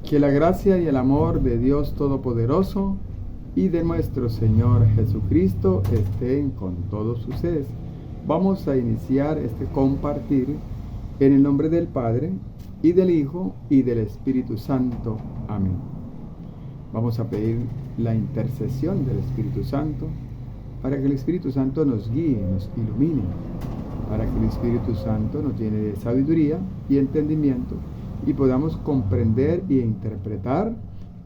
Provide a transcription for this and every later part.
Que la gracia y el amor de Dios Todopoderoso y de nuestro Señor Jesucristo estén con todos ustedes. Vamos a iniciar este compartir en el nombre del Padre, y del Hijo, y del Espíritu Santo. Amén. Vamos a pedir la intercesión del Espíritu Santo para que el Espíritu Santo nos guíe, nos ilumine, para que el Espíritu Santo nos llene de sabiduría y entendimiento y podamos comprender e interpretar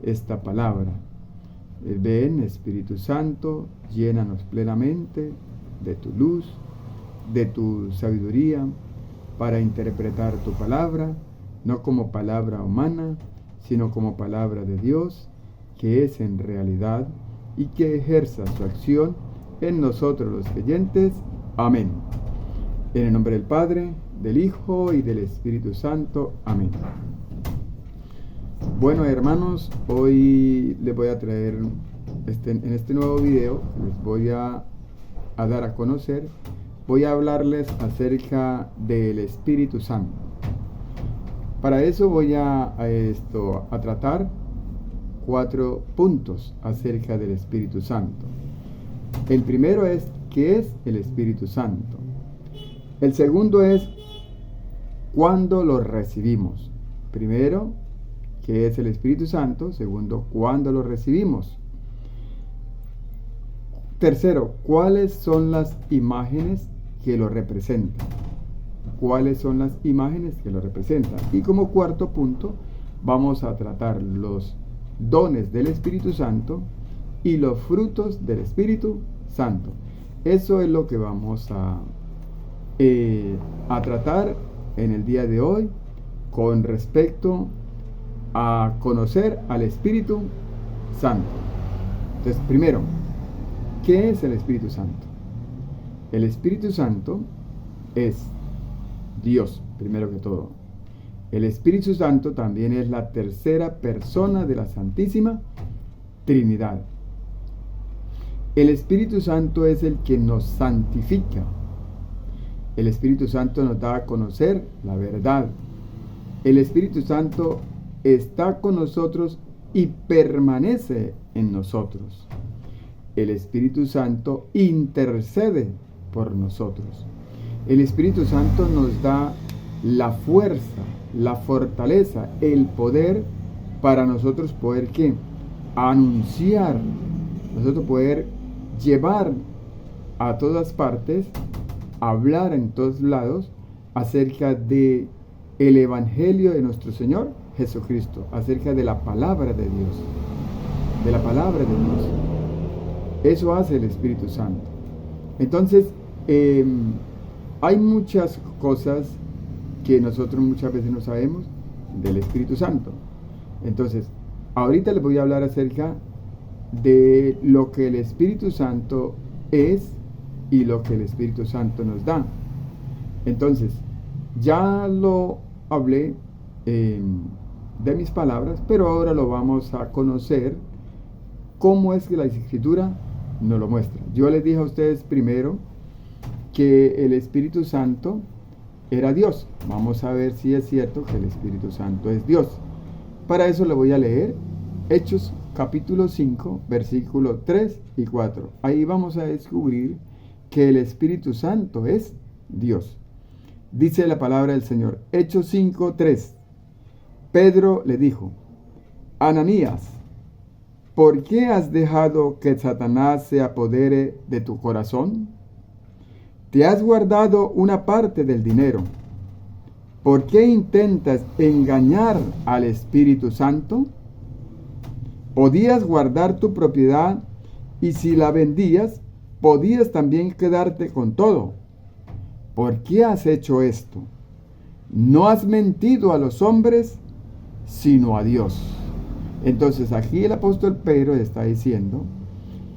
esta palabra. Ven, Espíritu Santo, llénanos plenamente de tu luz, de tu sabiduría, para interpretar tu palabra, no como palabra humana, sino como palabra de Dios, que es en realidad y que ejerza su acción en nosotros los creyentes. Amén. En el nombre del Padre, del Hijo y del Espíritu Santo. Amén. Bueno, hermanos, hoy les voy a traer en este nuevo video, les voy a dar a conocer, voy a hablarles acerca del Espíritu Santo. Para eso voy a tratar 4 puntos acerca del Espíritu Santo. El primero es, ¿qué es el Espíritu Santo? El segundo es, ¿cuándo lo recibimos? Primero, ¿qué es el Espíritu Santo? Segundo, ¿cuándo lo recibimos? Tercero, ¿cuáles son las imágenes que lo representan? ¿Cuáles son las imágenes que lo representan? Y como cuarto punto, vamos a tratar los dones del Espíritu Santo y los frutos del Espíritu Santo. Eso es lo que vamos a tratar en el día de hoy con respecto a conocer al Espíritu Santo. Entonces, primero, ¿qué es el Espíritu Santo? El Espíritu Santo es Dios, primero que todo. El Espíritu Santo también es la tercera persona de la Santísima Trinidad. El Espíritu Santo es el que nos santifica. El Espíritu Santo nos da a conocer la verdad. El Espíritu Santo está con nosotros y permanece en nosotros. El Espíritu Santo intercede por nosotros. El Espíritu Santo nos da la fuerza, la fortaleza, el poder para nosotros poder ¿qué? Anunciar, nosotros poder llevar a todas partes, hablar en todos lados acerca de el Evangelio de nuestro Señor Jesucristo, acerca de la palabra de Dios, de la palabra de Dios. Eso hace el Espíritu Santo. Entonces, hay muchas cosas que nosotros muchas veces no sabemos del Espíritu Santo. Entonces, ahorita les voy a hablar acerca de lo que el Espíritu Santo es y lo que el Espíritu Santo nos da. Entonces, ya lo hablé de mis palabras, pero ahora lo vamos a conocer cómo es que la Escritura nos lo muestra. Yo les dije a ustedes primero que el Espíritu Santo era Dios. Vamos a ver si es cierto que el Espíritu Santo es Dios. Para eso le voy a leer Hechos capítulo 5, versículos 3 y 4. Ahí vamos a descubrir que el Espíritu Santo es Dios. Dice la palabra del Señor. Hechos 5, 3. Pedro le dijo: Ananías, ¿por qué has dejado que Satanás se apodere de tu corazón? Te has guardado una parte del dinero. ¿Por qué intentas engañar al Espíritu Santo? Podías guardar tu propiedad y si la vendías, podías también quedarte con todo. ¿Por qué has hecho esto? No has mentido a los hombres, sino a Dios. Entonces aquí el apóstol Pedro está diciendo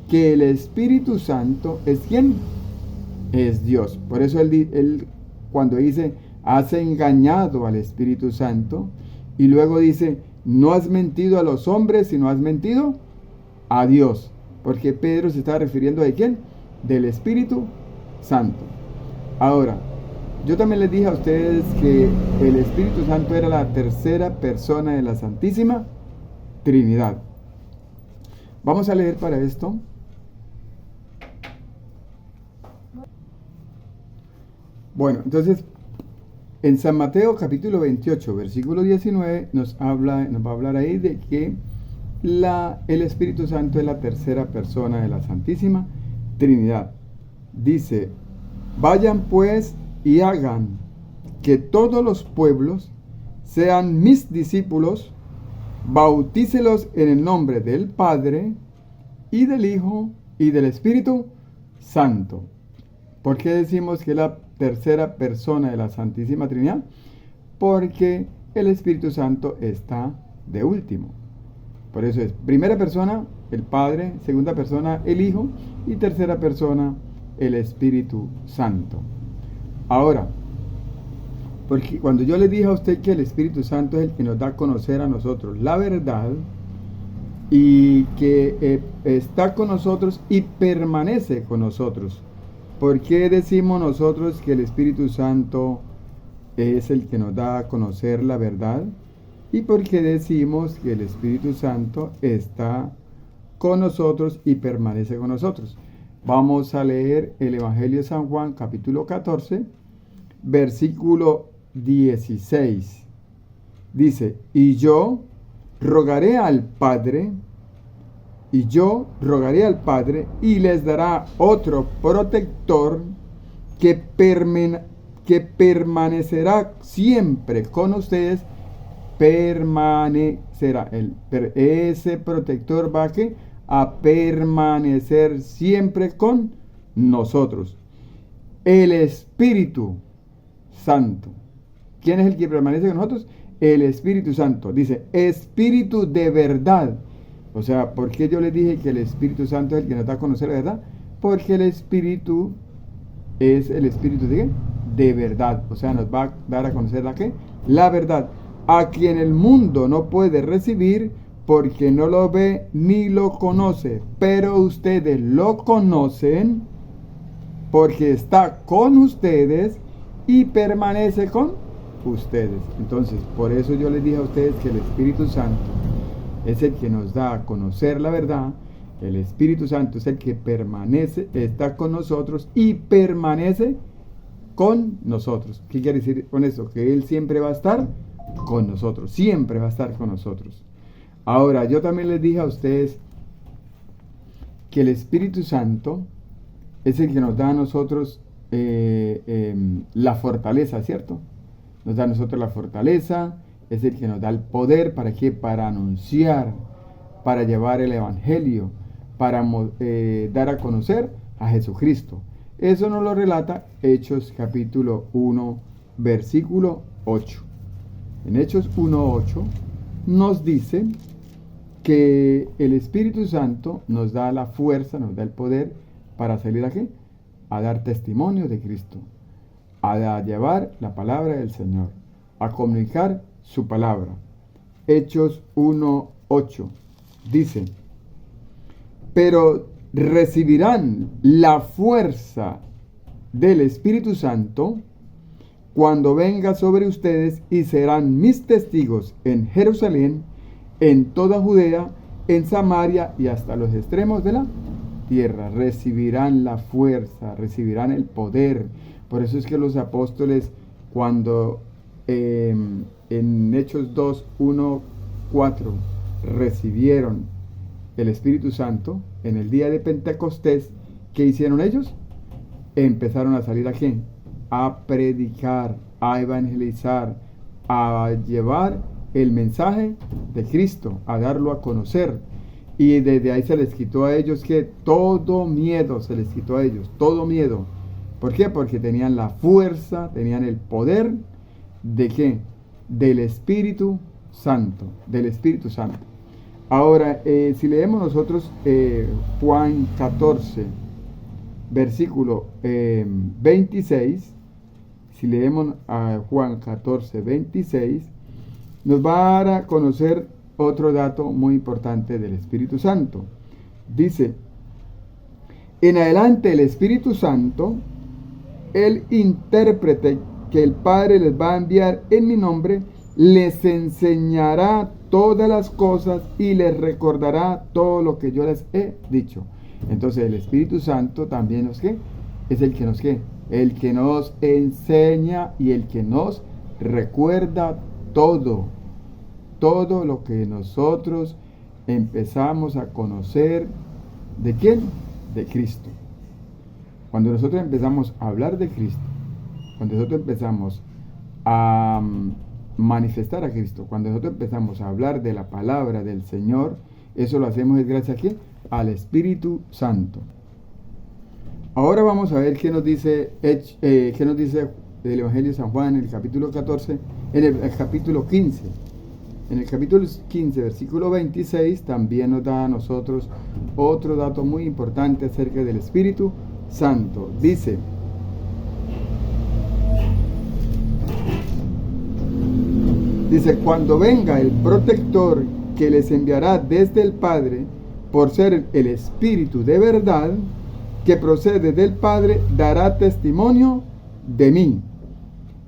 que el Espíritu Santo es ¿quién? Es Dios. Por eso él cuando dice, has engañado al Espíritu Santo, y luego dice, no has mentido a los hombres, sino has mentido a Dios. Porque Pedro se está refiriendo a ¿quién? Del Espíritu Santo. Ahora, yo también les dije a ustedes que el Espíritu Santo era la tercera persona de la Santísima Trinidad. Vamos a leer para esto. Bueno, entonces, en San Mateo capítulo 28, versículo 19, nos va a hablar ahí de que el Espíritu Santo es la tercera persona de la Santísima Trinidad. Dice, vayan pues y hagan que todos los pueblos sean mis discípulos, bautícelos en el nombre del Padre, y del Hijo, y del Espíritu Santo. ¿Por qué decimos que es la tercera persona de la Santísima Trinidad? Porque el Espíritu Santo está de último. Por eso es primera persona el Padre, segunda persona el Hijo y tercera persona el Espíritu Santo. Ahora, porque cuando yo le dije a usted que el Espíritu Santo es el que nos da a conocer a nosotros la verdad y que está con nosotros y permanece con nosotros, ¿por qué decimos nosotros que el Espíritu Santo es el que nos da a conocer la verdad? ¿Y por qué decimos que el Espíritu Santo está con nosotros y permanece con nosotros? Vamos a leer el Evangelio de San Juan, capítulo 14, versículo 16. Dice, y yo rogaré al Padre y les dará otro protector que permanecerá siempre con ustedes. Permanecerá. Ese protector va a permanecer siempre con nosotros. El Espíritu Santo. ¿Quién es el que permanece con nosotros? El Espíritu Santo. Dice, Espíritu de verdad. O sea, ¿por qué yo les dije que el Espíritu Santo es el que nos da a conocer la verdad? Porque el Espíritu es el Espíritu de ¿qué? De verdad. O sea, nos va a dar a conocer la ¿qué? La verdad. A quien el mundo no puede recibir porque no lo ve ni lo conoce. Pero ustedes lo conocen porque está con ustedes y permanece con ustedes. Entonces, por eso yo les dije a ustedes que el Espíritu Santo es el que nos da a conocer la verdad. El Espíritu Santo es el que permanece, está con nosotros y permanece con nosotros. ¿Qué quiere decir con eso? Que Él siempre va a estar con nosotros, siempre va a estar con nosotros. Ahora, yo también les dije a ustedes que el Espíritu Santo es el que nos da a nosotros la fortaleza, ¿cierto? Nos da a nosotros la fortaleza, es el que nos da el poder, ¿para qué? Para anunciar, para llevar el Evangelio, para dar a conocer a Jesucristo. Eso nos lo relata Hechos capítulo 1, versículo 8. En Hechos 1:8 nos dice que el Espíritu Santo nos da la fuerza, nos da el poder para salir aquí, a dar testimonio de Cristo, a llevar la palabra del Señor, a comunicar su palabra. Hechos 1:8 dice, pero recibirán la fuerza del Espíritu Santo cuando venga sobre ustedes y serán mis testigos en Jerusalén, en toda Judea, en Samaria y hasta los extremos de la tierra. Recibirán la fuerza, recibirán el poder. Por eso es que los apóstoles, cuando en Hechos 2:1-4 recibieron el Espíritu Santo, en el día de Pentecostés, ¿qué hicieron ellos? Empezaron a salir aquí, a predicar, a evangelizar, a llevar el mensaje de Cristo, a darlo a conocer. Y desde ahí se les quitó a ellos que todo miedo, se les quitó a ellos, todo miedo. ¿Por qué? Porque tenían la fuerza, tenían el poder de ¿qué? Del Espíritu Santo, del Espíritu Santo. Ahora, si leemos nosotros Juan 14, versículo 26, si leemos a Juan 14, 26, nos va a dar a conocer otro dato muy importante del Espíritu Santo. Dice, en adelante el Espíritu Santo, el intérprete que el Padre les va a enviar en mi nombre, les enseñará todas las cosas y les recordará todo lo que yo les he dicho. Entonces el Espíritu Santo también es el que nos enseña y el que nos recuerda todo lo que nosotros empezamos a conocer. ¿De quién? De Cristo. Cuando nosotros empezamos a hablar de Cristo, cuando nosotros empezamos a manifestar a Cristo, cuando nosotros empezamos a hablar de la palabra del Señor, eso lo hacemos es gracias a ¿quién? Al Espíritu Santo. Ahora vamos a ver qué nos dice el Evangelio de San Juan en el capítulo 14, en el capítulo 15. En el capítulo 15, versículo 26, también nos da a nosotros otro dato muy importante acerca del Espíritu Santo. Dice: cuando venga el protector que les enviará desde el Padre, por ser el Espíritu de verdad, que procede del Padre, dará testimonio de mí.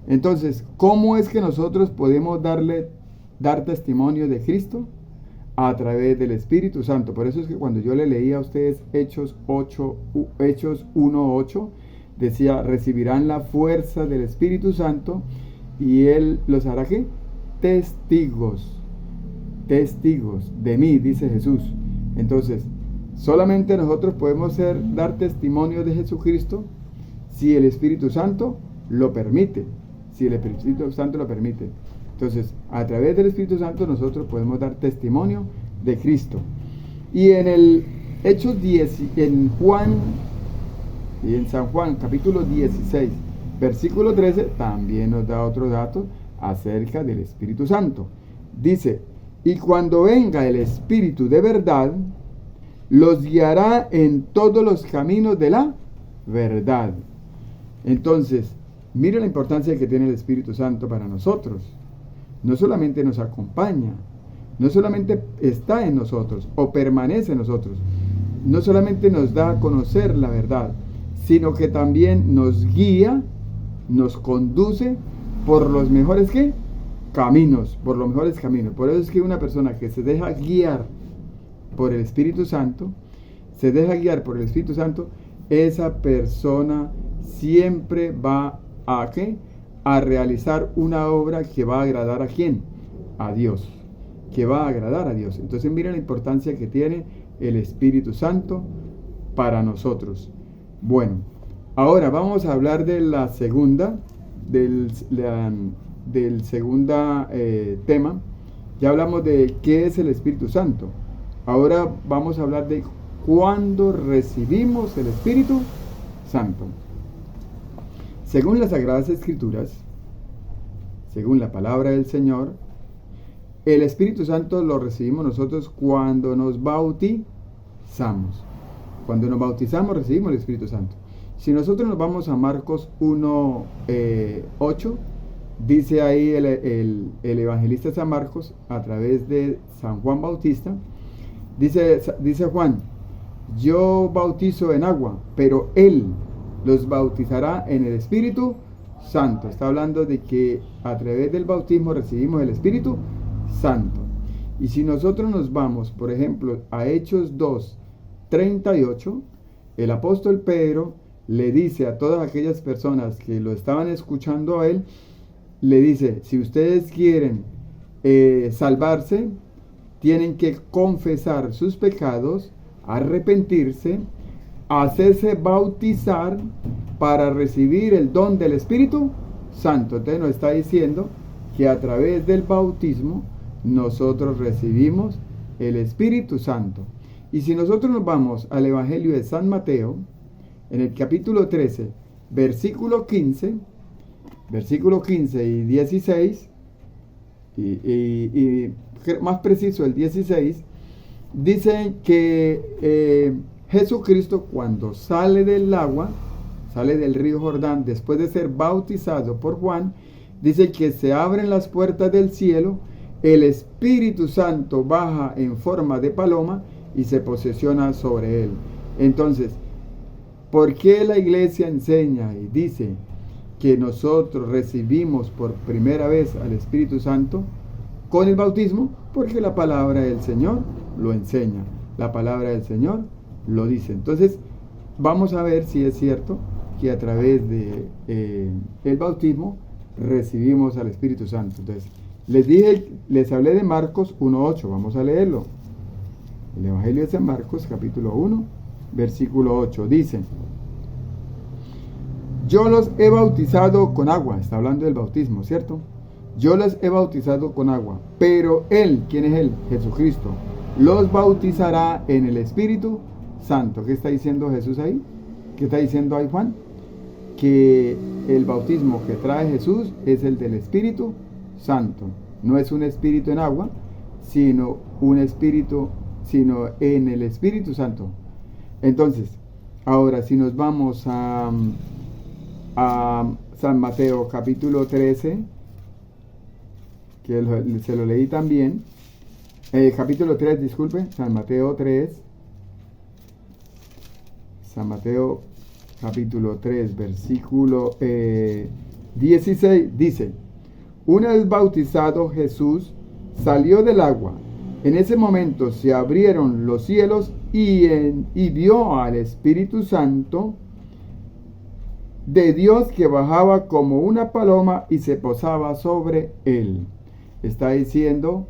Entonces, ¿cómo es que nosotros podemos dar testimonio de Cristo? A través del Espíritu Santo. Por eso es que cuando yo le leía a ustedes Hechos 1:8, decía: recibirán la fuerza del Espíritu Santo y Él los hará ¿qué? Testigos de mí, dice Jesús. Entonces, solamente nosotros podemos dar testimonio de Jesucristo si el Espíritu Santo lo permite. Si el Espíritu Santo lo permite. Entonces, a través del Espíritu Santo nosotros podemos dar testimonio de Cristo. Y en el Hechos 10, en San Juan, capítulo 16, versículo 13, también nos da otro dato acerca del Espíritu Santo. Dice: y cuando venga el Espíritu de verdad, los guiará en todos los caminos de la verdad. Entonces, mire la importancia que tiene el Espíritu Santo para nosotros. No solamente nos acompaña, no solamente está en nosotros o permanece en nosotros, no solamente nos da a conocer la verdad, sino que también nos guía, nos conduce por los mejores caminos, por los mejores caminos. Por eso es que una persona que se deja guiar por el Espíritu Santo, esa persona siempre va a realizar una obra que va a agradar ¿a quién? A Dios. Que va a agradar a Dios. Entonces miren la importancia que tiene el Espíritu Santo para nosotros. Bueno, ahora vamos a hablar de la segunda, del segundo tema. Ya hablamos de qué es el Espíritu Santo. Ahora vamos a hablar de cuándo recibimos el Espíritu Santo. Según las Sagradas Escrituras, según la palabra del Señor, el Espíritu Santo lo recibimos nosotros cuando nos bautizamos. Cuando nos bautizamos recibimos el Espíritu Santo. Si nosotros nos vamos a Marcos 1:8, dice ahí el evangelista San Marcos, a través de San Juan Bautista, dice Juan: yo bautizo en agua, pero Él los bautizará en el Espíritu Santo. Está hablando de que a través del bautismo recibimos el Espíritu Santo. Y si nosotros nos vamos, por ejemplo, a Hechos 2:38, el apóstol Pedro le dice a todas aquellas personas que lo estaban escuchando a él, le dice: si ustedes quieren salvarse, tienen que confesar sus pecados, arrepentirse, hacerse bautizar para recibir el don del Espíritu Santo. Entonces nos está diciendo que a través del bautismo nosotros recibimos el Espíritu Santo. Y si nosotros nos vamos al Evangelio de San Mateo, en el capítulo 13, versículo 15 y 16, y más preciso el 16, dice que Jesucristo, cuando sale del agua, sale del río Jordán, después de ser bautizado por Juan, dice que se abren las puertas del cielo, el Espíritu Santo baja en forma de paloma y se posesiona sobre él. Entonces, ¿por qué la iglesia enseña y dice que nosotros recibimos por primera vez al Espíritu Santo con el bautismo, porque la palabra del Señor lo enseña, la palabra del Señor lo dice. Entonces, vamos a ver si es cierto que a través de el bautismo recibimos al Espíritu Santo. Entonces, les hablé de Marcos 1:8, vamos a leerlo. El Evangelio de San Marcos, capítulo 1, versículo 8, dice: yo los he bautizado con agua, está hablando del bautismo, ¿cierto? Yo los he bautizado con agua, pero Él, ¿quién es Él? Jesucristo, los bautizará en el Espíritu Santo. ¿Qué está diciendo Jesús ahí? ¿Qué está diciendo ahí Juan? Que el bautismo que trae Jesús es el del Espíritu Santo. No es un espíritu en agua, sino en el Espíritu Santo. Entonces, ahora si nos vamos a San Mateo capítulo 13, que se lo leí también, capítulo 3, disculpe, San Mateo capítulo 3, versículo 16, dice: una vez bautizado Jesús, salió del agua. En ese momento se abrieron los cielos y vio al Espíritu Santo de Dios que bajaba como una paloma y se posaba sobre él. Está diciendo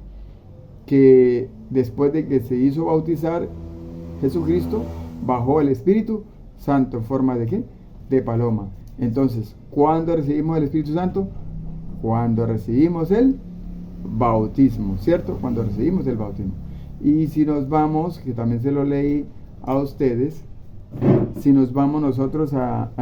que después de que se hizo bautizar Jesucristo, bajó el Espíritu Santo en forma de ¿qué? De paloma. Entonces, ¿cuándo recibimos el Espíritu Santo? Cuando recibimos el bautismo, ¿cierto? Cuando recibimos el bautismo. Y si nos vamos, que también se lo leí a ustedes, si nos vamos nosotros a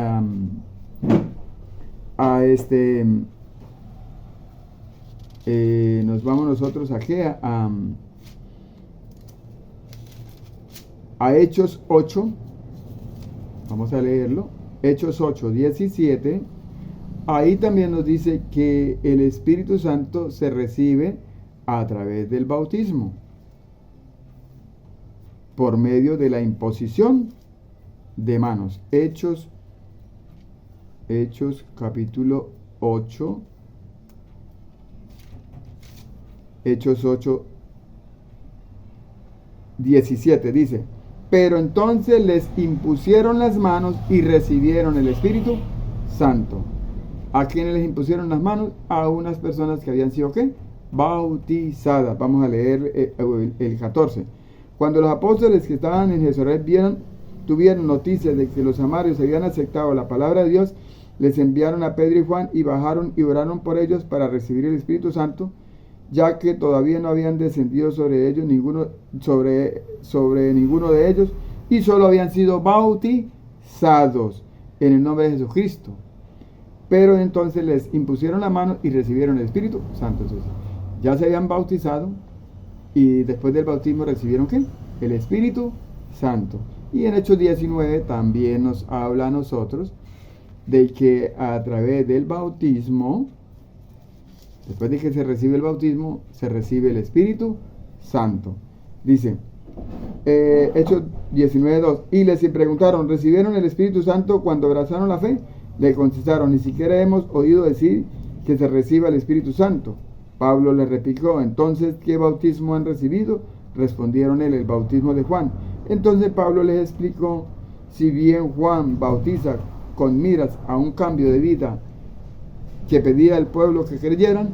Hechos 8, vamos a leerlo, Hechos 8, 17, ahí también nos dice que el Espíritu Santo se recibe a través del bautismo, por medio de la imposición de manos. Hechos capítulo 8, Hechos 8, 17 dice: pero entonces les impusieron las manos y recibieron el Espíritu Santo. ¿A quiénes les impusieron las manos? A unas personas que habían sido ¿qué? Bautizadas. Vamos a leer el 14. Cuando los apóstoles que estaban en Jerusalén tuvieron noticias de que los samarios habían aceptado la palabra de Dios, les enviaron a Pedro y Juan y bajaron y oraron por ellos para recibir el Espíritu Santo, ya que todavía no habían descendido sobre ellos sobre ninguno de ellos, y solo habían sido bautizados en el nombre de Jesucristo. Pero entonces les impusieron la mano y recibieron el Espíritu Santo. Entonces, ya se habían bautizado y después del bautismo recibieron ¿qué? El Espíritu Santo. Y en Hechos 19 también nos habla a nosotros de que a través del bautismo, después de que se recibe el bautismo, se recibe el Espíritu Santo. Dice, Hechos 19:2, y les preguntaron: ¿recibieron el Espíritu Santo cuando abrazaron la fe? Le contestaron: ni siquiera hemos oído decir que se reciba el Espíritu Santo. Pablo les replicó: entonces, ¿qué bautismo han recibido? Respondieron él: el bautismo de Juan. Entonces Pablo les explicó: si bien Juan bautiza con miras a un cambio de vida que pedía al pueblo que creyeran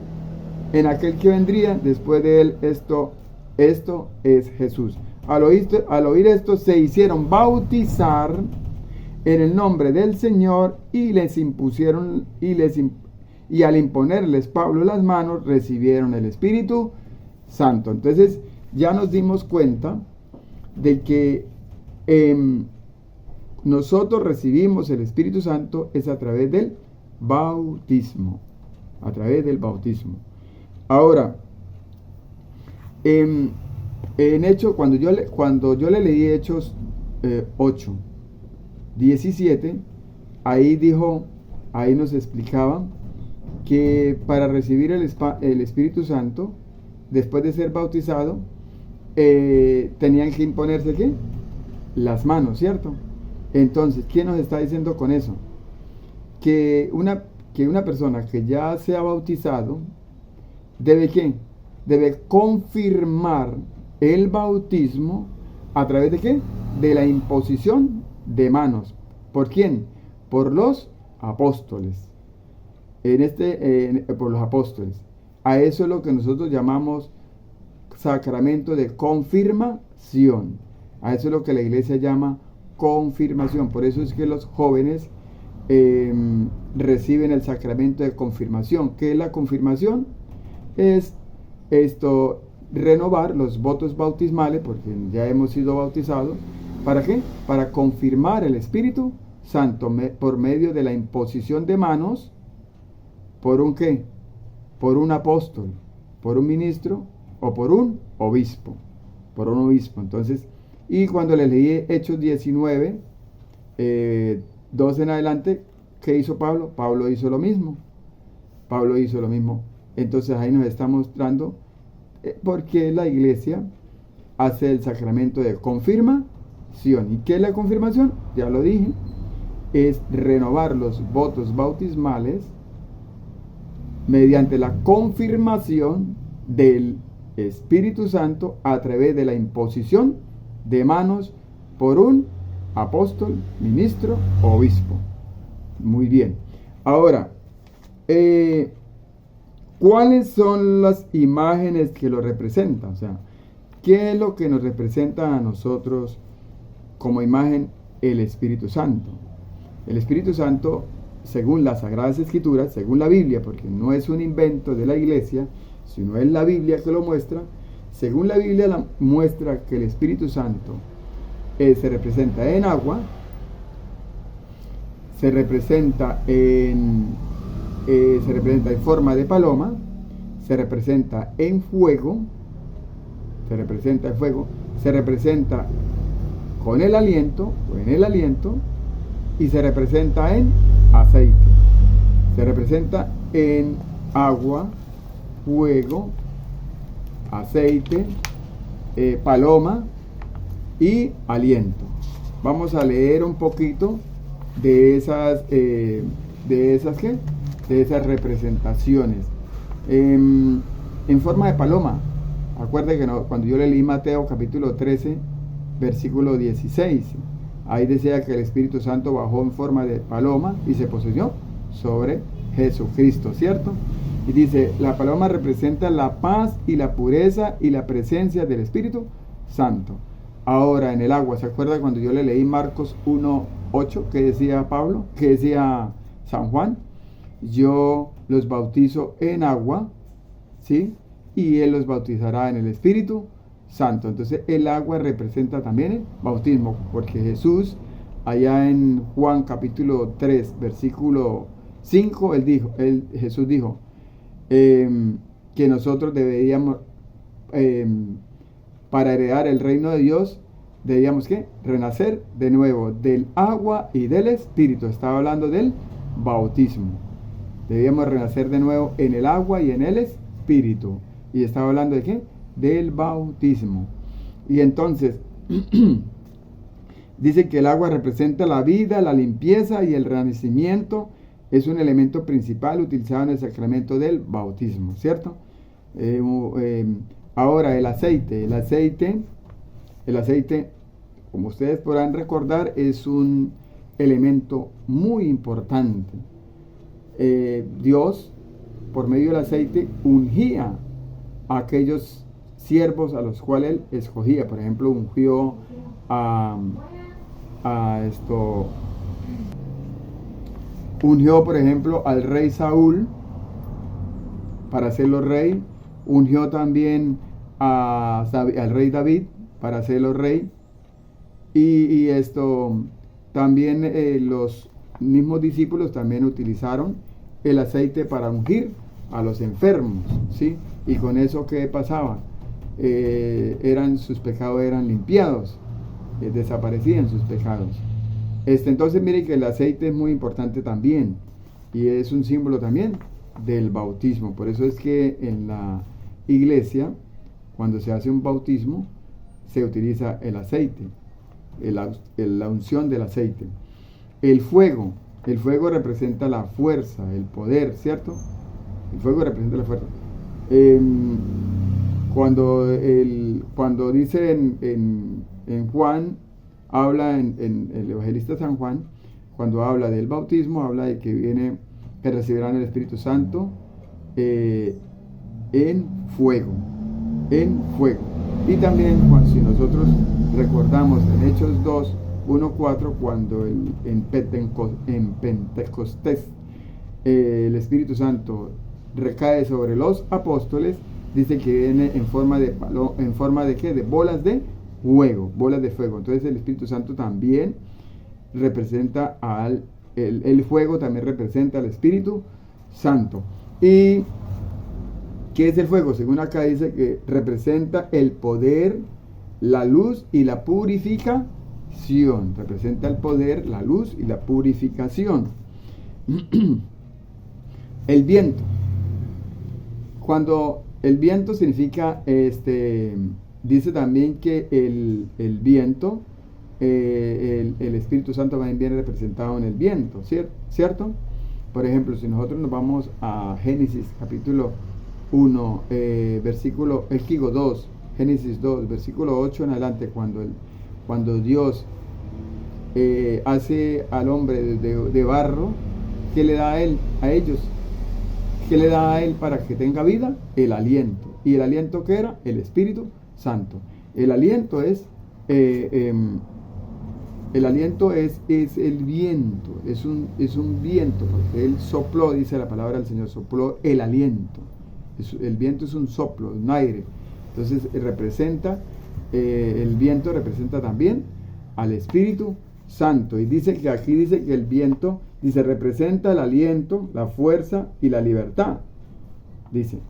en aquel que vendría después de él, esto es Jesús. Al oír esto, se hicieron bautizar en el nombre del Señor y al imponerles Pablo las manos, recibieron el Espíritu Santo. Entonces ya nos dimos cuenta de que nosotros recibimos el Espíritu Santo es a través del bautismo, a través del bautismo. Ahora, en Hechos, cuando yo le leí Hechos 8, 17, ahí nos explicaba que para recibir el Espíritu Santo, después de ser bautizado, tenían que imponerse ¿qué? Las manos, ¿cierto? Entonces, ¿qué nos está diciendo con eso? Que que una persona que ya se ha bautizado debe ¿qué? Debe confirmar el bautismo a través de ¿qué? De la imposición de manos. ¿Por quién? Por los apóstoles. Por los apóstoles. A eso es lo que nosotros llamamos sacramento de confirmación. A eso es lo que la iglesia llama confirmación. Por eso es que los jóvenes reciben el sacramento de confirmación. ¿Qué es la confirmación? Es esto, renovar los votos bautismales, porque ya hemos sido bautizados. ¿Para qué? Para confirmar el Espíritu Santo por medio de la imposición de manos. ¿Por un qué? Por un apóstol, por un ministro o por un obispo. Por un obispo. Entonces, y cuando les leí Hechos 19, 2 en adelante, ¿qué hizo Pablo? Pablo hizo lo mismo. Pablo hizo lo mismo. Entonces ahí nos está mostrando por qué la iglesia hace el sacramento de confirmación. ¿Y qué es la confirmación? Ya lo dije. Es renovar los votos bautismales mediante la confirmación del Espíritu Santo a través de la imposición de manos por un apóstol, ministro o obispo. Muy bien. Ahora, ¿cuáles son las imágenes que lo representan? O sea, ¿qué es lo que nos representa a nosotros como imagen el Espíritu Santo? El Espíritu Santo, según las Sagradas Escrituras, según la Biblia, porque no es un invento de la iglesia, sino es la Biblia que lo muestra. Según la Biblia muestra que el Espíritu Santo se representa en agua, se representa en forma de paloma, se representa en fuego, se representa con el aliento o en el aliento, y se representa en aceite. Se representa en agua, fuego, aceite, paloma y aliento. Vamos a leer un poquito de esas representaciones. En forma de paloma. Acuérdense que cuando yo leí Mateo capítulo 13, versículo 16, ahí decía que el Espíritu Santo bajó en forma de paloma y se poseyó sobre Jesucristo, ¿cierto? Y dice, la paloma representa la paz y la pureza y la presencia del Espíritu Santo. Ahora en el agua, ¿se acuerda cuando yo le leí Marcos 1:8? ¿Qué decía Pablo? ¿Qué decía San Juan? Yo los bautizo en agua, ¿sí? Y Él los bautizará en el Espíritu Santo. Entonces el agua representa también el bautismo, porque Jesús, allá en Juan capítulo 3, versículo 5, Jesús dijo que nosotros deberíamos, para heredar el reino de Dios, debíamos ¿qué? Renacer de nuevo del agua y del Espíritu. Estaba hablando del bautismo. Debíamos renacer de nuevo en el agua y en el Espíritu. Y estaba hablando de ¿qué? Del bautismo. Y entonces dice que el agua representa la vida, la limpieza y el renacimiento. Es un elemento principal utilizado en el sacramento del bautismo, ¿cierto? Ahora el aceite, como ustedes podrán recordar, es un elemento muy importante. Dios, por medio del aceite, ungía a aquellos siervos a los cuales Él escogía. Por ejemplo, ungió ungió, por ejemplo, al rey Saúl para hacerlo rey. Ungió también al rey David para hacerlo rey. Y también los mismos discípulos también utilizaron el aceite para ungir a los enfermos, ¿sí? Y con eso, ¿qué pasaba? Sus pecados eran limpiados, desaparecían sus pecados. Entonces miren que el aceite es muy importante también, y es un símbolo también del bautismo. Por eso es que en la iglesia, cuando se hace un bautismo, se utiliza el aceite, la unción del aceite. El fuego El fuego representa la fuerza, el poder, ¿cierto? El fuego representa la fuerza. Cuando dice en Juan, habla en el evangelista San Juan, cuando habla del bautismo, habla de que recibirán el Espíritu Santo en fuego, en fuego. Y también, si nosotros recordamos en Hechos 2, 1, 4, cuando en Pentecostés el Espíritu Santo recae sobre los apóstoles, dice que viene en forma de ¿qué? De bolas de fuego, bolas de fuego. Entonces el Espíritu Santo también representa el fuego, también representa al Espíritu Santo. ¿Y qué es el fuego? Según acá dice que representa el poder, la luz y la purificación. Representa el poder, la luz y la purificación. El viento. Cuando el viento significa, dice también que el viento, el Espíritu Santo también viene representado en el viento, ¿cierto? Por ejemplo, si nosotros nos vamos a Génesis capítulo 1, versículo, 2, Génesis 2, versículo 8 en adelante, cuando Dios hace al hombre de barro, ¿qué le da a ellos? ¿Qué le da a él para que tenga vida? El aliento. ¿Y el aliento qué era? El Espíritu Santo. El aliento es el viento, es un viento, porque él sopló, dice la palabra del Señor, sopló el aliento. El viento es un soplo, un aire. Entonces el viento representa también al Espíritu Santo. Y aquí dice que el viento, representa el aliento, la fuerza y la libertad. Dice.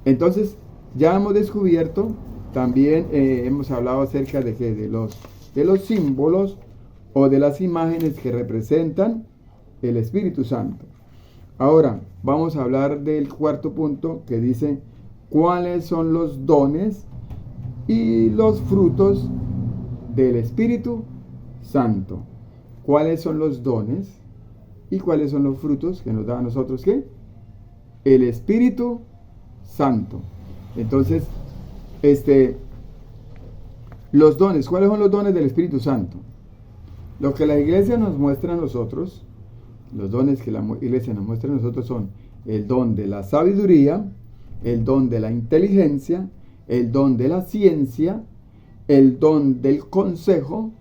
Entonces, ya hemos descubierto, también hemos hablado acerca de los símbolos o de las imágenes que representan el Espíritu Santo. Ahora, vamos a hablar del cuarto punto que dice cuáles son los dones y los frutos del Espíritu Santo. ¿Cuáles son los dones y cuáles son los frutos que nos da a nosotros qué? El Espíritu Santo. Entonces, los dones, ¿cuáles son los dones del Espíritu Santo? Lo que la iglesia nos muestra a nosotros, los dones que la iglesia nos muestra a nosotros son el don de la sabiduría, el don de la inteligencia, el don de la ciencia, el don del consejo,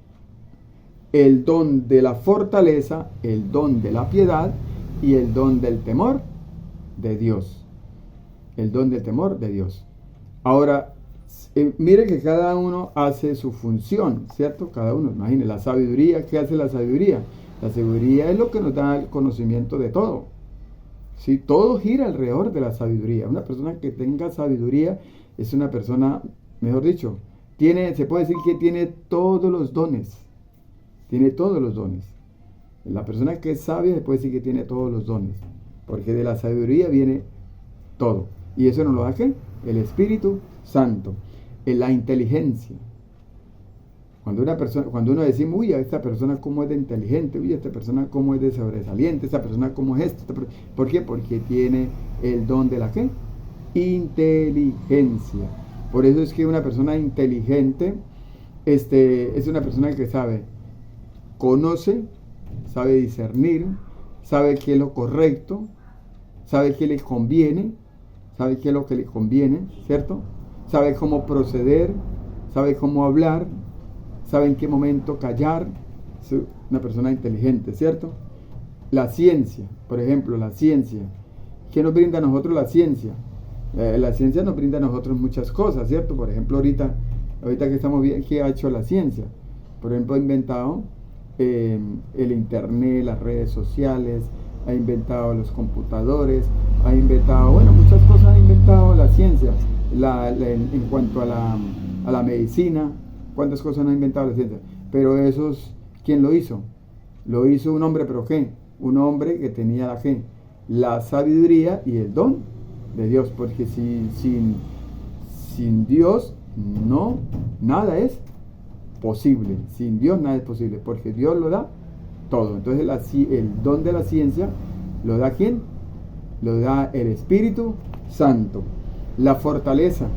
el don de la fortaleza, el don de la piedad y el don del temor de Dios. El don del temor de Dios. Ahora, mire que cada uno hace su función, ¿cierto? Cada uno, imagine, la sabiduría, ¿qué hace la sabiduría? La sabiduría es lo que nos da el conocimiento de todo. ¿Sí? Todo gira alrededor de la sabiduría. Una persona que tenga sabiduría es una persona, mejor dicho, se puede decir que tiene todos los dones. Tiene todos los dones. La persona que es sabia se puede decir que tiene todos los dones. Porque de la sabiduría viene todo. ¿Y eso nos lo da qué? El Espíritu Santo. En la inteligencia. Cuando uno decimos, uy, esta persona cómo es de inteligente, uy, esta persona cómo es de sobresaliente, esta persona cómo es esto. ¿Por qué? Porque tiene el don de la ¿qué? Inteligencia. Por eso es que una persona inteligente es una persona que conoce, sabe discernir, sabe qué es lo correcto, sabe qué le conviene, sabe qué es lo que le conviene, ¿cierto? Sabe cómo proceder, sabe cómo hablar, sabe en qué momento callar. Es una persona inteligente, ¿cierto? La ciencia, por ejemplo, la ciencia. ¿Qué nos brinda a nosotros la ciencia? La ciencia nos brinda a nosotros muchas cosas, ¿cierto? Por ejemplo, ahorita que estamos viendo, ¿qué ha hecho la ciencia? Por ejemplo, ha inventado el internet, las redes sociales, ha inventado los computadores, ha inventado, muchas cosas ha inventado la ciencia. En cuanto a la medicina, ¿cuántas cosas no ha inventado la ciencia? Pero ¿quién lo hizo? Lo hizo un hombre, ¿pero qué? Un hombre que tenía la sabiduría y el don de Dios, porque sin Dios nada es posible. Sin Dios nada es posible, porque Dios lo da todo. Entonces el don de la ciencia lo da ¿quién? Lo da el Espíritu Santo. La fortaleza.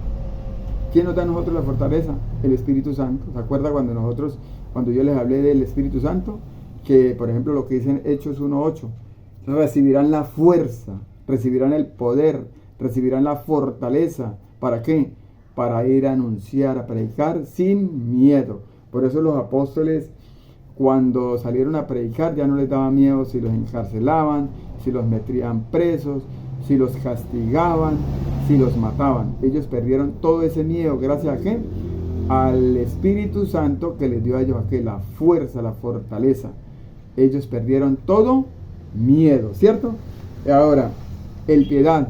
¿Quién nos da a nosotros la fortaleza? El Espíritu Santo. ¿Se acuerda cuando yo les hablé del Espíritu Santo? Que, por ejemplo, lo que dicen Hechos 1:8, recibirán la fuerza, recibirán el poder, recibirán la fortaleza. ¿Para qué? Para ir a anunciar, a predicar sin miedo. Por eso los apóstoles, cuando salieron a predicar, ya no les daba miedo si los encarcelaban, si los metían presos, si los castigaban, si los mataban. Ellos perdieron todo ese miedo. ¿Gracias a qué? Al Espíritu Santo que les dio a ellos la fuerza, la fortaleza. Ellos perdieron todo miedo, ¿cierto? Ahora, el piedad.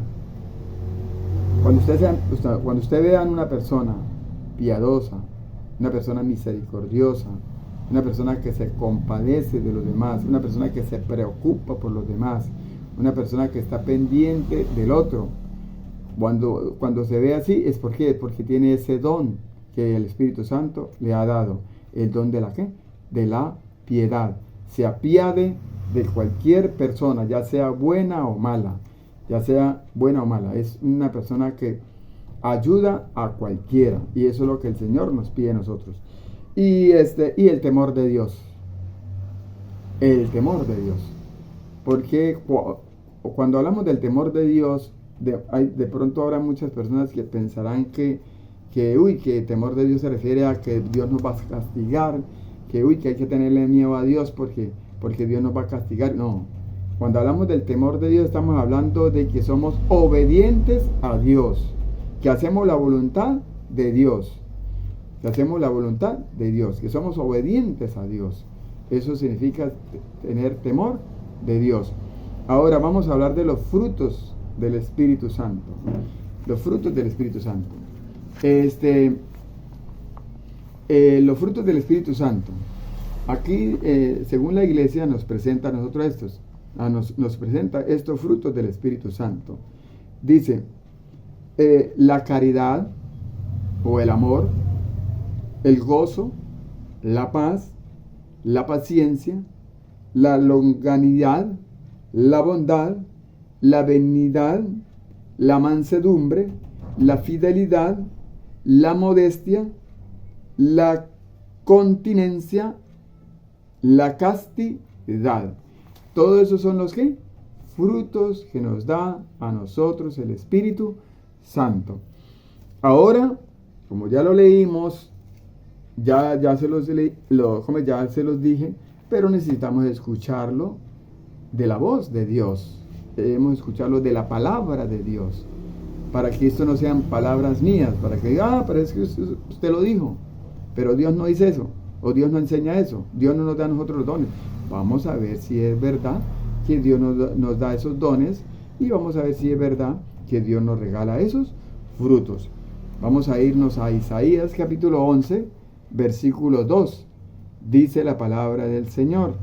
Cuando usted vea a una persona piadosa, una persona misericordiosa, una persona que se compadece de los demás, una persona que se preocupa por los demás, una persona que está pendiente del otro, cuando se ve así, ¿es por qué? Porque tiene ese don que el Espíritu Santo le ha dado, el don de la ¿qué? De la piedad. Se apiade de cualquier persona, ya sea buena o mala, es una persona que ayuda a cualquiera, y eso es lo que el Señor nos pide a nosotros. Y el temor de Dios. El temor de Dios. Porque cuando hablamos del temor de Dios, de pronto habrá muchas personas que pensarán que temor de Dios se refiere a que Dios nos va a castigar, que hay que tenerle miedo a Dios porque Dios nos va a castigar. No, cuando hablamos del temor de Dios estamos hablando de que somos obedientes a Dios, que hacemos la voluntad de Dios, que somos obedientes a Dios. Eso significa tener temor de Dios. Ahora vamos a hablar de los frutos del Espíritu Santo. Los frutos del Espíritu Santo. Los frutos del Espíritu Santo. Aquí, según la iglesia, nos presenta a nosotros nos presenta estos frutos del Espíritu Santo. Dice, la caridad o el amor, el gozo, la paz, la paciencia, la longanimidad, la bondad, la benignidad, la mansedumbre, la fidelidad, la modestia, la continencia, la castidad. Todo eso son los ¿qué? Frutos que nos da a nosotros el Espíritu Santo. Ahora, como ya lo leímos, ya se los dije, pero necesitamos escucharlo de la voz de Dios. Debemos escucharlo de la palabra de Dios, para que esto no sean palabras mías, para que diga, pero es que usted lo dijo, pero Dios no dice eso, o Dios no enseña eso, Dios no nos da a nosotros los dones. Vamos a ver si es verdad que Dios nos da esos dones, y vamos a ver si es verdad que Dios nos regala esos frutos. Vamos a irnos a Isaías capítulo 11, versículo 2. Dice la palabra del Señor.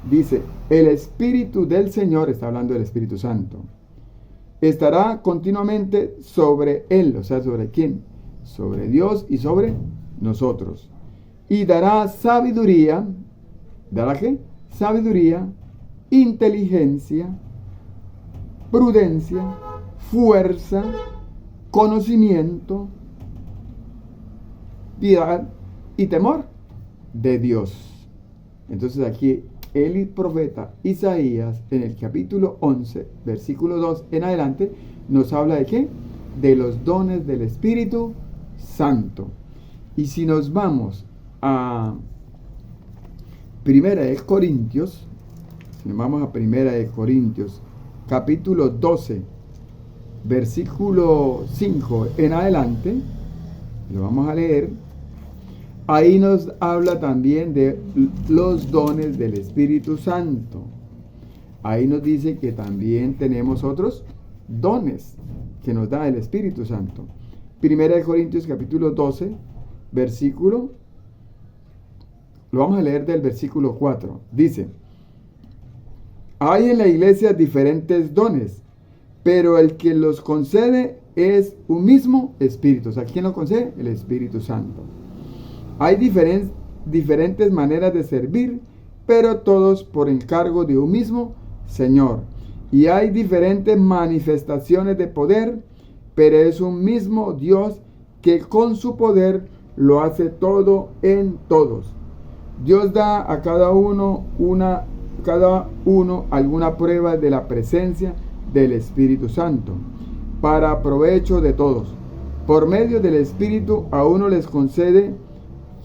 Dice, el Espíritu del Señor, está hablando del Espíritu Santo, estará continuamente sobre él. O sea, ¿sobre quién? Sobre Dios y sobre nosotros. Y dará sabiduría. ¿Dará qué? Sabiduría, inteligencia, prudencia, fuerza, conocimiento, piedad y temor de Dios. Entonces aquí el profeta Isaías, en el capítulo 11, versículo 2 en adelante, nos habla de ¿qué? De los dones del Espíritu Santo. Y si nos vamos a Primera de Corintios, capítulo 12, versículo 5 en adelante, lo vamos a leer. Ahí nos habla también de los dones del Espíritu Santo. Ahí nos dice que también tenemos otros dones que nos da el Espíritu Santo. Primera de Corintios capítulo 12, lo vamos a leer del versículo 4. Dice, hay en la iglesia diferentes dones, pero el que los concede es un mismo Espíritu. O sea, ¿quién lo concede? El Espíritu Santo. Hay diferentes maneras de servir pero todos por encargo de un mismo Señor. Y hay diferentes manifestaciones de poder, pero es un mismo Dios que con su poder lo hace todo en todos. Dios da a cada uno alguna prueba de la presencia del Espíritu Santo, para provecho de todos. Por medio del Espíritu a uno les concede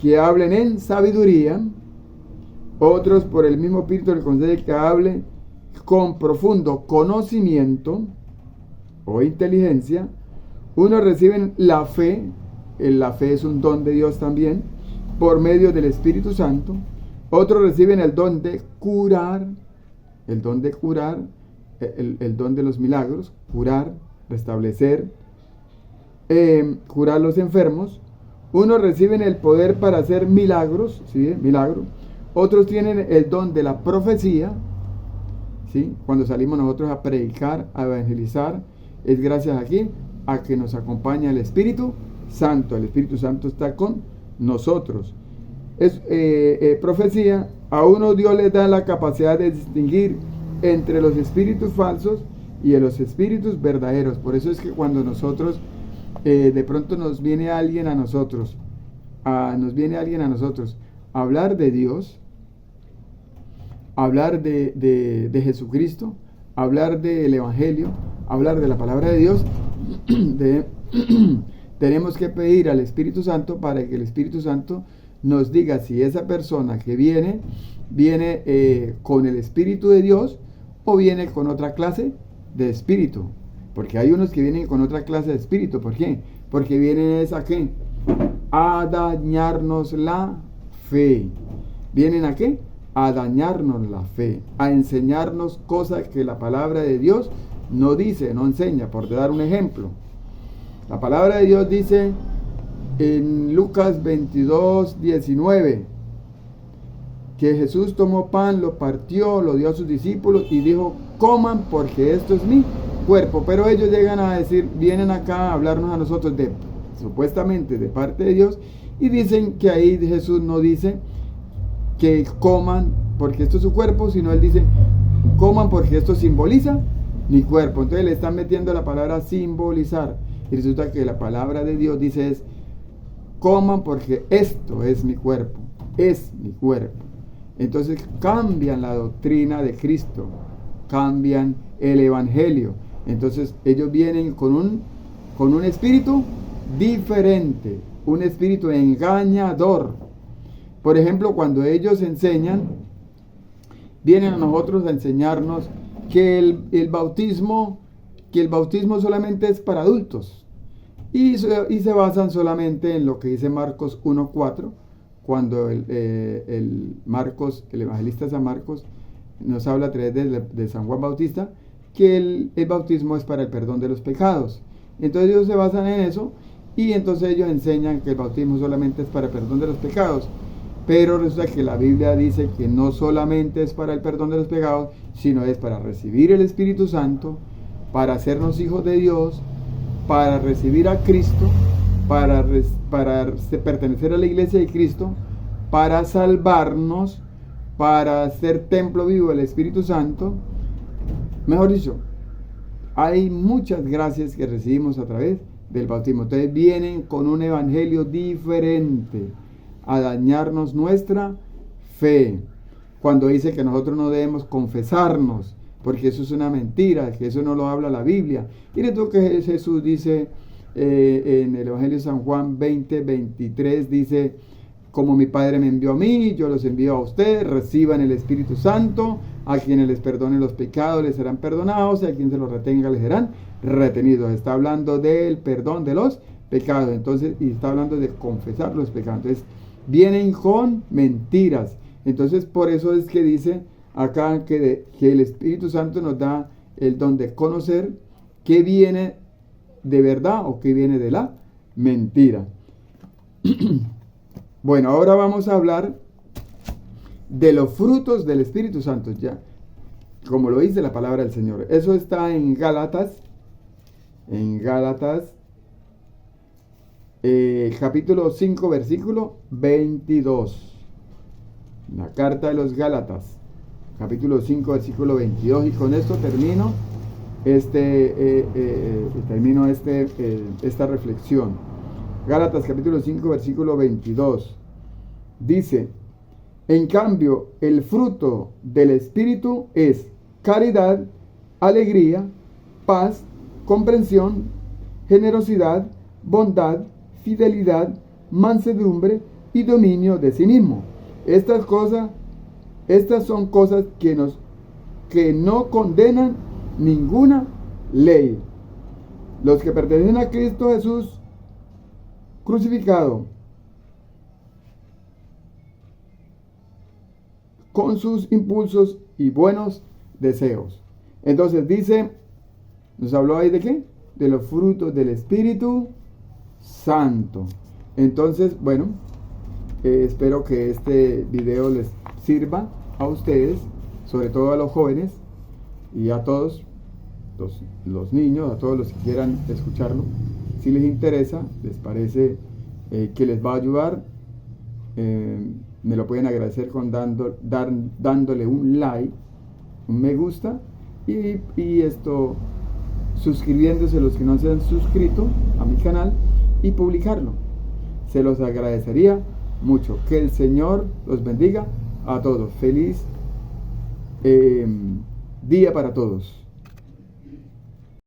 que hablen en sabiduría, otros por el mismo Espíritu les concede que hablen con profundo conocimiento o inteligencia. Unos reciben la fe es un don de Dios también, por medio del Espíritu Santo. Otros reciben el don de curar, el don de los milagros, curar, restablecer, curar los enfermos. Unos reciben el poder para hacer milagros, ¿sí? Milagros. Otros tienen el don de la profecía, ¿sí? Cuando salimos nosotros a predicar, a evangelizar, es gracias aquí a que nos acompaña el Espíritu Santo. El Espíritu Santo está con nosotros. Es profecía. A uno Dios le da la capacidad de distinguir entre los espíritus falsos y los espíritus verdaderos. Por eso es que cuando nosotros de pronto nos viene alguien a nosotros a hablar de Dios, hablar de Jesucristo, hablar del Evangelio, hablar de la palabra de Dios, tenemos que pedir al Espíritu Santo para que el Espíritu Santo nos diga si esa persona que viene con el Espíritu de Dios o viene con otra clase de espíritu. Porque hay unos que vienen con otra clase de espíritu. ¿Por qué? Porque vienen ¿a qué? A dañarnos la fe. ¿Vienen a qué? A dañarnos la fe, a enseñarnos cosas que la palabra de Dios no dice, no enseña. Por dar un ejemplo, la palabra de Dios dice en Lucas 22:19 que Jesús tomó pan, lo partió, lo dio a sus discípulos y dijo: coman porque esto es mi cuerpo. Pero ellos llegan a decir, vienen acá a hablarnos a nosotros supuestamente de parte de Dios, y dicen que ahí Jesús no dice que coman porque esto es su cuerpo, sino él dice coman porque esto simboliza mi cuerpo. Entonces le están metiendo la palabra simbolizar, y resulta que la palabra de Dios dice es coman porque esto es mi cuerpo, es mi cuerpo. Entonces cambian la doctrina de Cristo, cambian el Evangelio. Entonces ellos vienen con un espíritu diferente, un espíritu engañador. Por ejemplo, cuando ellos enseñan, vienen a nosotros a enseñarnos que el bautismo solamente es para adultos. Y se basan solamente en lo que dice Marcos 1:4, cuando el evangelista San Marcos nos habla a través de San Juan Bautista, que el bautismo es para el perdón de los pecados. Entonces ellos se basan en eso, y entonces ellos enseñan que el bautismo solamente es para el perdón de los pecados. Pero resulta que la Biblia dice que no solamente es para el perdón de los pecados, sino es para recibir el Espíritu Santo, para hacernos hijos de Dios, para recibir a Cristo, para pertenecer a la iglesia de Cristo, para salvarnos, para ser templo vivo del Espíritu Santo. Mejor dicho, hay muchas gracias que recibimos a través del bautismo. Entonces vienen con un evangelio diferente a dañarnos nuestra fe. Cuando dice que nosotros no debemos confesarnos, porque eso es una mentira, que eso no lo habla la Biblia. Mire tú que Jesús dice en el Evangelio de San Juan 20:23, dice: como mi Padre me envió a mí, yo los envío a ustedes. Reciban el Espíritu Santo. A quienes les perdone los pecados les serán perdonados, y a quien se los retenga les serán retenidos. Está hablando del perdón de los pecados. Entonces, y está hablando de confesar los pecados. Entonces, vienen con mentiras. Entonces, por eso es que dice acá que el Espíritu Santo nos da el don de conocer qué viene de verdad o qué viene de la mentira. Bueno, ahora vamos a hablar de los frutos del Espíritu Santo, ya como lo dice la palabra del Señor. Eso está en Gálatas capítulo 5 versículo 22. La carta de los Gálatas, capítulo 5, versículo 22, y con esto termino esta reflexión. Gálatas capítulo 5, versículo 22, dice: en cambio, el fruto del Espíritu es caridad, alegría, paz, comprensión, generosidad, bondad, fidelidad, mansedumbre y dominio de sí mismo. Estas son cosas que no condenan ninguna ley. Los que pertenecen a Cristo Jesús crucificado con sus impulsos y buenos deseos. Entonces dice, nos habló ahí de qué? De los frutos del Espíritu Santo. Entonces, bueno, espero que este video les sirva a ustedes, sobre todo a los jóvenes y a todos los niños, a todos los que quieran escucharlo. Si les interesa, les parece que les va a ayudar, me lo pueden agradecer dándole un like, un me gusta y suscribiéndose los que no se han suscrito a mi canal y publicarlo. Se los agradecería mucho. Que el Señor los bendiga a todos. Feliz día para todos.